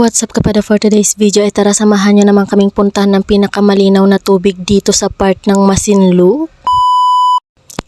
What's up kapada, for today's video ay tara samahan nyo naman kaming puntahan ng pinakamalinaw na tubig dito sa part ng Masinloc.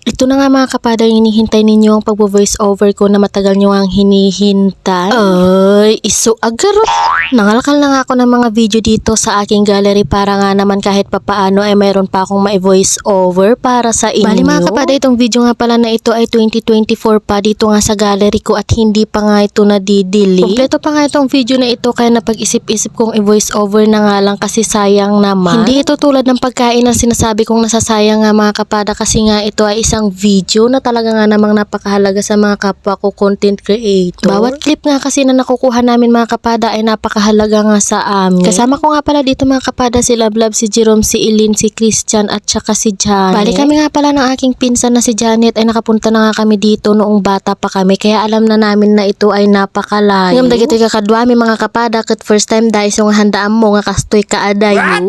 Ito na nga mga kapada, yung hinihintay ninyo ang pagbo-voice over ko na matagal nyo ang hinihintay. Ay, iso agarot. Nangalakal na nga ako ng mga video dito sa aking gallery para nga naman kahit papaano ay mayroon pa akong ma-voice over para sa inyo. Bali mga kapada, itong video nga pala na ito ay 2024 pa dito nga sa gallery ko at hindi pa nga ito nadidelete. Kompleto pa nga itong video na ito kaya napag-isip-isip kong i-voice over na nga lang kasi sayang naman. Hindi ito tulad ng pagkain na sinasabi kong nasasayang nga mga kapada kasi nga ito ay isang video na talaga nga namang napakahalaga sa mga kapwa ko content creator. Bawat clip nga kasi na nakukuha namin mga kapada ay napakahalaga nga sa amin. Kasama ko nga pala dito mga kapada si Lablab, si Jerome, si Eileen, si Christian at saka si Janet. Bali kami nga pala ng aking pinsan na si Janet ay nakapunta na nga kami dito noong bata pa kami kaya alam na namin na ito ay napakalayo. Ngam dagiti kakadwami mga kapada kat first time dahil so nga handaan mo nga kastoy kaadayo.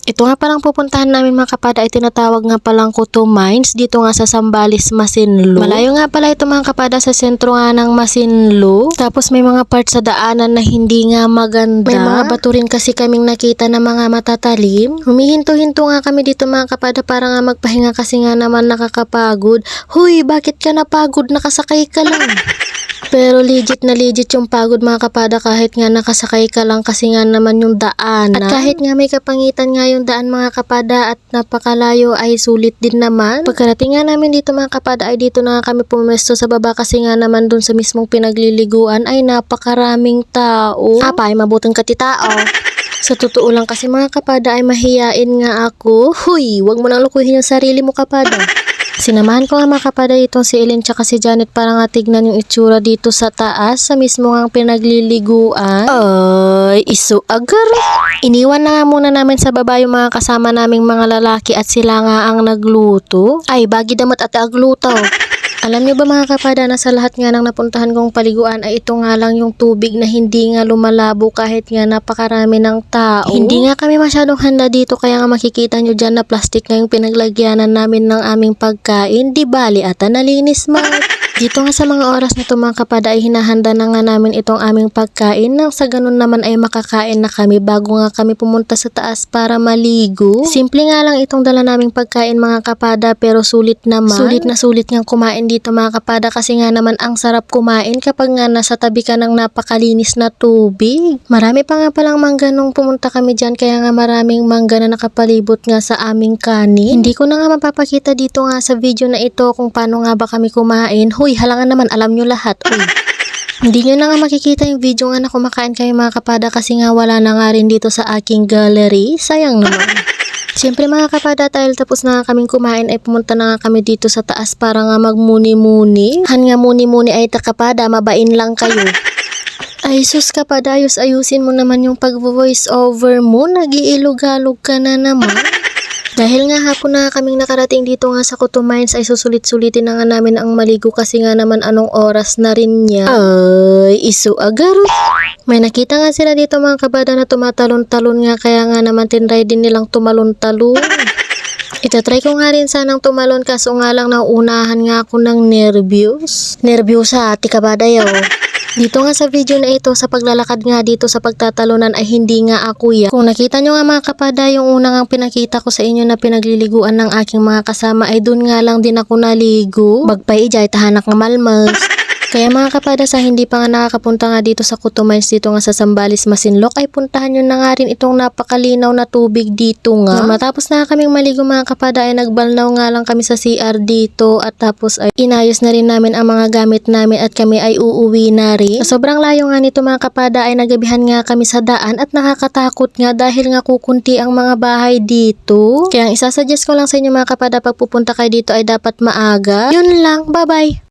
Ito nga palang pupuntahan namin mga kapada ay tinatawag nga palang Kuto Mines dito nga sa Zambales, Masinloc. Malayo nga pala ito mga kapada sa sentro nga ng Masinloc. Tapos may mga parts sa daanan na hindi nga maganda. May mga bato rin kasi kaming nakita na mga matatalim. Humihinto-hinto nga kami dito mga kapada para nga magpahinga kasi nga naman nakakapagod. Huy, bakit ka napagod? Nakasakay ka lang. Pero legit na legit yung pagod mga kapada kahit nga nakasakay ka lang kasi nga naman yung daan. At kahit nga may kapangitan nga yung daan mga kapada at napakalayo ay sulit din naman. Pagkarating nga namin dito mga kapada ay dito na nga kami pumesto sa baba kasi nga naman dun sa mismong pinagliliguan ay napakaraming tao. Apa ay mabuting katitao. Sa totoo lang kasi mga kapada ay mahiyain nga ako. Huy, wag mo nang lukuhin yung sarili mo kapada. Sinamahan ko nga mga kapada itong si Eileen tsaka si Janet para nga tignan yung itsura dito sa taas sa mismo nga pinagliliguan. Ay, iso agar. Iniwan na nga muna namin sa baba yung mga kasama naming mga lalaki at sila nga ang nagluto. Ay, bagi damot at agluto. Alam niyo ba mga kapada na sa lahat nga ng napuntahan kong paliguan ay ito nga lang yung tubig na hindi nga lumalabo kahit nga napakarami ng tao. Hindi nga kami masyadong handa dito kaya nga makikita nyo dyan na plastic na yung pinaglagyanan namin ng aming pagkain. Di bali ata nalinis man. Dito nga sa mga oras na ito mga kapada ay hinahanda na nga namin itong aming pagkain nang sa ganun naman ay makakain na kami bago nga kami pumunta sa taas para maligo. Simple nga lang itong dala naming pagkain mga kapada pero sulit naman. Sulit na sulit nga kumain dito mga kapada kasi nga naman ang sarap kumain kapag nga nasa tabi ka ng napakalinis na tubig. Marami pa nga palang mangga nung pumunta kami dyan kaya nga maraming mangga na nakapalibot nga sa aming kanin. Hindi ko na nga mapapakita dito nga sa video na ito kung paano nga ba kami kumain. Uy, halangan naman, alam nyo lahat. Uy. Hindi nyo na nga makikita yung video nga na kumakain kayo mga kapada kasi nga wala na nga rin dito sa aking gallery. Sayang naman. Siyempre mga kapada, dahil tapos na nga kaming kumain ay pumunta na nga kami dito sa taas para nga magmuni-muni. Han nga muni-muni ay kapada, mabain lang kayo. Ay sus kapada, ayusin mo naman yung pag-voice over mo. Nag-iilog-alog ka na naman. Dahil nga hapon na kaming nakarating dito nga sa Kuto Mines ay susulit-sulitin na nga namin ang maligo kasi nga naman anong oras na rin niya. Ay, iso agarot. May nakita nga sila dito mga kabada na tumatalon-talon nga kaya nga naman tinry din nilang tumalon-talon. Itatry ko nga rin sanang tumalon kaso nga lang nauunahan nga ako ng nervyos. Nervyosa ati kabada yaw. Dito nga sa video na ito, sa paglalakad nga dito sa pagtatalunan ay hindi nga ako yan. Kung nakita nyo nga mga kapada, yung unang ang pinakita ko sa inyo na pinagliliguan ng aking mga kasama ay dun nga lang din ako naligo. Magpaijay, tahanak ng malmas. Kaya mga kapada, sa hindi pa nga nakakapunta nga dito sa Kuto Mines dito nga sa Zambales, Masinloc ay puntahan nyo na nga rin itong napakalinaw na tubig dito nga. Matapos na kaming maligo mga kapada ay nagbalnaw nga lang kami sa CR dito at tapos ay inayos na rin namin ang mga gamit namin at kami ay uuwi na rin. Sobrang layo nga nito mga kapada ay nagabihan nga kami sa daan at nakakatakot nga dahil nga kukunti ang mga bahay dito. Kaya ang isasuggest ko lang sa inyo mga kapada pag pupunta kayo dito ay dapat maaga. Yun lang, bye bye!